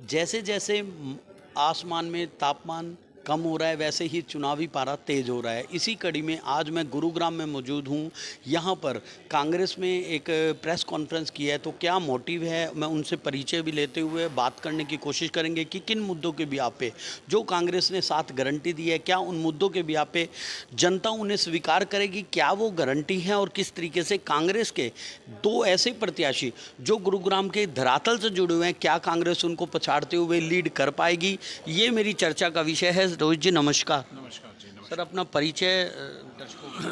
जैसे जैसे आसमान में तापमान कम हो रहा है वैसे ही चुनावी पारा तेज हो रहा है। इसी कड़ी में आज मैं गुरुग्राम में मौजूद हूँ। यहाँ पर कांग्रेस में एक प्रेस कॉन्फ्रेंस की है, तो क्या मोटिव है, मैं उनसे परिचय भी लेते हुए बात करने की कोशिश करेंगे कि किन मुद्दों के ब्याह पे जो कांग्रेस ने 7 गारंटी दी है, क्या उन मुद्दों के ब्याह पे जनता उन्हें स्वीकार करेगी, क्या वो गारंटी हैं, और किस तरीके से कांग्रेस के दो ऐसे प्रत्याशी जो गुरुग्राम के धरातल से जुड़े हुए हैं, क्या कांग्रेस उनको पछाड़ते हुए लीड कर पाएगी। ये मेरी चर्चा का विषय है। रोहित जी नमस्कार। नमस्कार जी, सर नमस्कार। अपना परिचय दर्शकों को।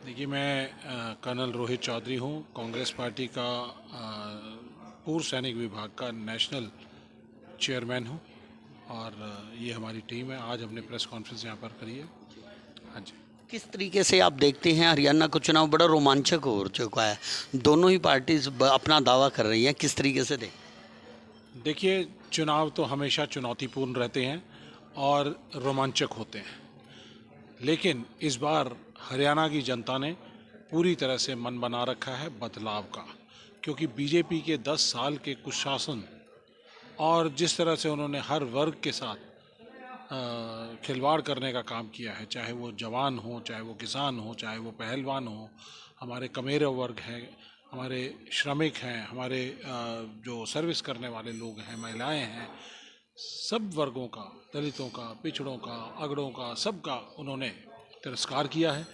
देखिए, मैं कर्नल रोहित चौधरी हूँ, कांग्रेस पार्टी का पूर्व सैनिक विभाग का नेशनल चेयरमैन हूँ। और ये हमारी टीम है। आज हमने प्रेस कॉन्फ्रेंस यहाँ पर करी है। हाँ जी। किस तरीके से आप देखते हैं हरियाणा का चुनाव बड़ा रोमांचक हो चुका है, दोनों ही पार्टीज अपना दावा कर रही हैं, किस तरीके से देख। देखिए, चुनाव तो हमेशा चुनौतीपूर्ण रहते हैं और रोमांचक होते हैं, लेकिन इस बार हरियाणा की जनता ने पूरी तरह से मन बना रखा है बदलाव का, क्योंकि बीजेपी के 10 साल के कुशासन और जिस तरह से उन्होंने हर वर्ग के साथ खिलवाड़ करने का काम किया है, चाहे वो जवान हो, चाहे वो किसान हो, चाहे वो पहलवान हो, हमारे कमेरे वर्ग हैं, हमारे श्रमिक हैं, हमारे जो सर्विस करने वाले लोग हैं, महिलाएं हैं, सब वर्गों का, दलितों का, पिछड़ों का, अगड़ों का, सबका उन्होंने तिरस्कार किया है।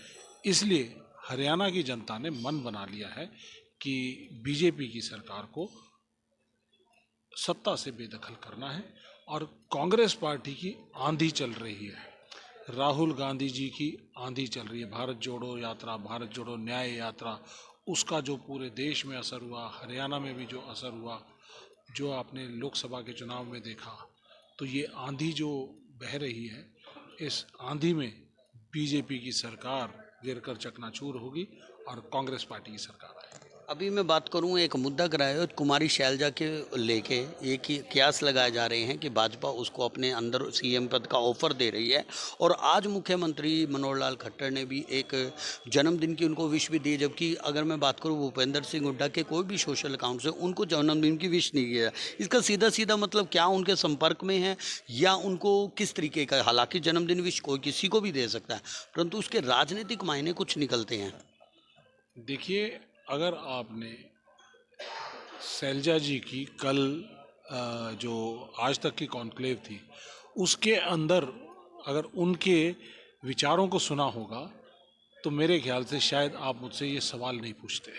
इसलिए हरियाणा की जनता ने मन बना लिया है कि बीजेपी की सरकार को सत्ता से बेदखल करना है। और कांग्रेस पार्टी की आंधी चल रही है, राहुल गांधी जी की आंधी चल रही है। भारत जोड़ो यात्रा, भारत जोड़ो न्याय यात्रा, उसका जो पूरे देश में असर हुआ, हरियाणा में भी जो असर हुआ, जो आपने लोकसभा के चुनाव में देखा, तो ये आंधी जो बह रही है, इस आंधी में बीजेपी की सरकार गिरकर चकनाचूर होगी और कांग्रेस पार्टी की सरकार आएगी। अभी मैं बात करूं, एक मुद्दा कराए कुमारी शैलजा के लेके एक ही कयास लगाए जा रहे हैं कि भाजपा उसको अपने अंदर सीएम पद का ऑफर दे रही है। और आज मुख्यमंत्री मनोहर लाल खट्टर ने भी एक जन्मदिन की उनको विश भी दी, जबकि अगर मैं बात करूं भूपेंद्र सिंह हुड्डा के कोई भी सोशल अकाउंट से उनको जन्मदिन की विश नहीं किया। इसका सीधा सीधा मतलब क्या उनके संपर्क में है या उनको किस तरीके का, हालांकि जन्मदिन विश कोई किसी को भी दे सकता है, परंतु उसके राजनीतिक मायने कुछ निकलते हैं। देखिए, अगर आपने शैलजा जी की कल जो आज तक की कॉन्क्लेव थी, उसके अंदर अगर उनके विचारों को सुना होगा, तो मेरे ख्याल से शायद आप मुझसे ये सवाल नहीं पूछते।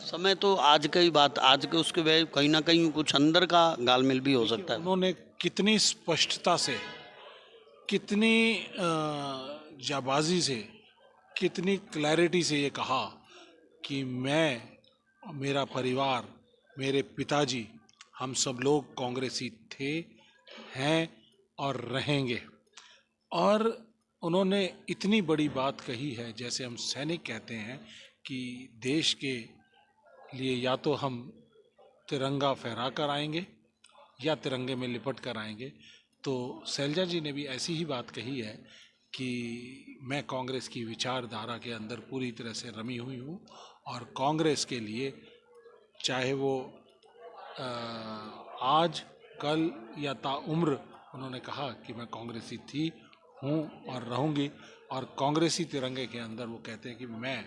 समय तो आज का ही बात, आज के उसके वे कहीं ना कहीं कुछ अंदर का गालमेल भी हो देखिए, सकता है। उन्होंने कितनी स्पष्टता से, कितनी जाबाजी से, कितनी क्लैरिटी से ये कहा कि मैं, मेरा परिवार, मेरे पिताजी, हम सब लोग कांग्रेसी थे, हैं और रहेंगे। और उन्होंने इतनी बड़ी बात कही है, जैसे हम सैनिक कहते हैं कि देश के लिए या तो हम तिरंगा फहरा कर आएंगे या तिरंगे में लिपट कर आएंगे। तो शैलजा जी ने भी ऐसी ही बात कही है कि मैं कांग्रेस की विचारधारा के अंदर पूरी तरह से रमी हुई हूँ और कांग्रेस के लिए, चाहे वो आज, कल या ताउम्र, उन्होंने कहा कि मैं कांग्रेसी थी, हूँ और रहूँगी। और कांग्रेसी तिरंगे के अंदर वो कहते हैं कि मैं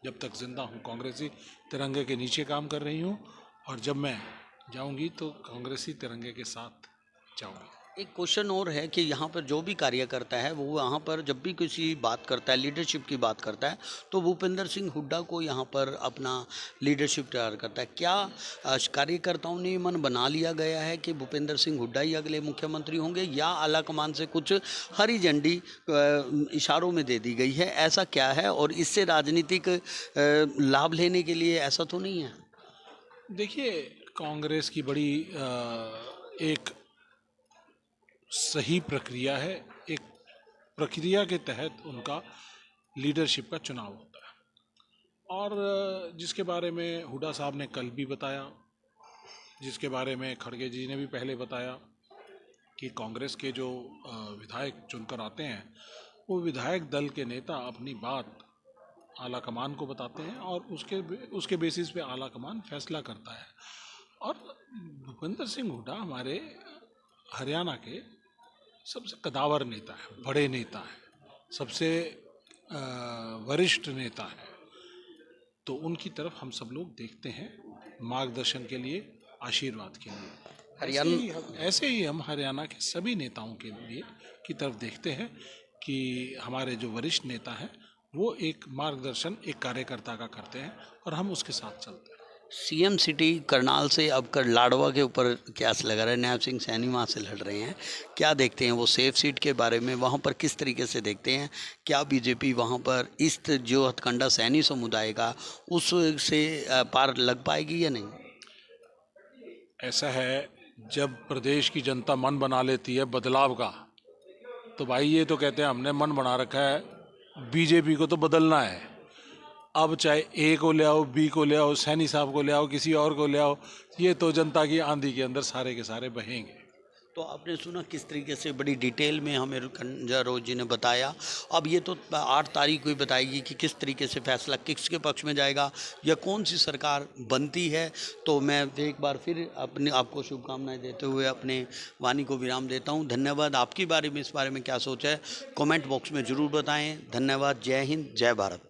जब तक जिंदा हूँ कांग्रेसी तिरंगे के नीचे काम कर रही हूँ, और जब मैं जाऊंगी तो कांग्रेसी तिरंगे के साथ जाऊंगी। एक क्वेश्चन और है कि यहाँ पर जो भी कार्य करता है वो यहाँ पर जब भी किसी बात करता है, लीडरशिप की बात करता है, तो भूपेंद्र सिंह हुड्डा को यहाँ पर अपना लीडरशिप तैयार करता है। क्या कार्यकर्ताओं ने मन बना लिया गया है कि भूपेंद्र सिंह हुड्डा ही अगले मुख्यमंत्री होंगे, या आला कमान से कुछ हरी झंडी इशारों में दे दी गई है, ऐसा क्या है, और इससे राजनीतिक लाभ लेने के लिए ऐसा तो नहीं है। देखिए, कांग्रेस की बड़ी एक सही प्रक्रिया है। एक प्रक्रिया के तहत उनका लीडरशिप का चुनाव होता है, और जिसके बारे में हुड्डा साहब ने कल भी बताया, जिसके बारे में खड़गे जी ने भी पहले बताया, कि कांग्रेस के जो विधायक चुनकर आते हैं, वो विधायक दल के नेता अपनी बात आला कमान को बताते हैं और उसके बेसिस पे आला कमान फैसला करता है। और भूपेंद्र सिंह हुड्डा हमारे हरियाणा के सबसे कदावर नेता है, बड़े नेता हैं, सबसे वरिष्ठ नेता हैं, तो उनकी तरफ हम सब लोग देखते हैं मार्गदर्शन के लिए, आशीर्वाद के लिए। ऐसे ही हम हरियाणा के सभी नेताओं के लिए की तरफ देखते हैं कि हमारे जो वरिष्ठ नेता हैं वो एक मार्गदर्शन एक कार्यकर्ता का करते हैं और हम उसके साथ चलते हैं। सीएम सिटी करनाल से अब कर लाडवा के ऊपर क्यास लगा रहा है, नैब सिंह सैनी वहाँ से लड़ रहे हैं, क्या देखते हैं वो सेफ सीट के बारे में, वहाँ पर किस तरीके से देखते हैं, क्या बीजेपी वहाँ पर इस जो हथकंडा सैनी समुदाय का उससे पार लग पाएगी या नहीं? ऐसा है, जब प्रदेश की जनता मन बना लेती है बदलाव का, तो भाई ये तो कहते हैं हमने मन बना रखा है, बीजेपी को तो बदलना है। अब चाहे ए को ले आओ, बी को ले आओ, सैनी साहब को ले आओ, किसी और को ले आओ, ये तो जनता की आंधी के अंदर सारे के सारे बहेंगे। तो आपने सुना किस तरीके से बड़ी डिटेल में हमें खंजा रोज जी ने बताया। अब ये तो 8 तारीख को ही बताएगी कि किस तरीके से फैसला किसके पक्ष में जाएगा या कौन सी सरकार बनती है। तो मैं एक बार फिर अपने आपको शुभकामनाएं देते हुए अपने वाणी को विराम देता हूँ। धन्यवाद। आपके बारे में इस बारे में क्या सोच है कमेंट बॉक्स में ज़रूर बताएं। धन्यवाद। जय हिंद, जय भारत।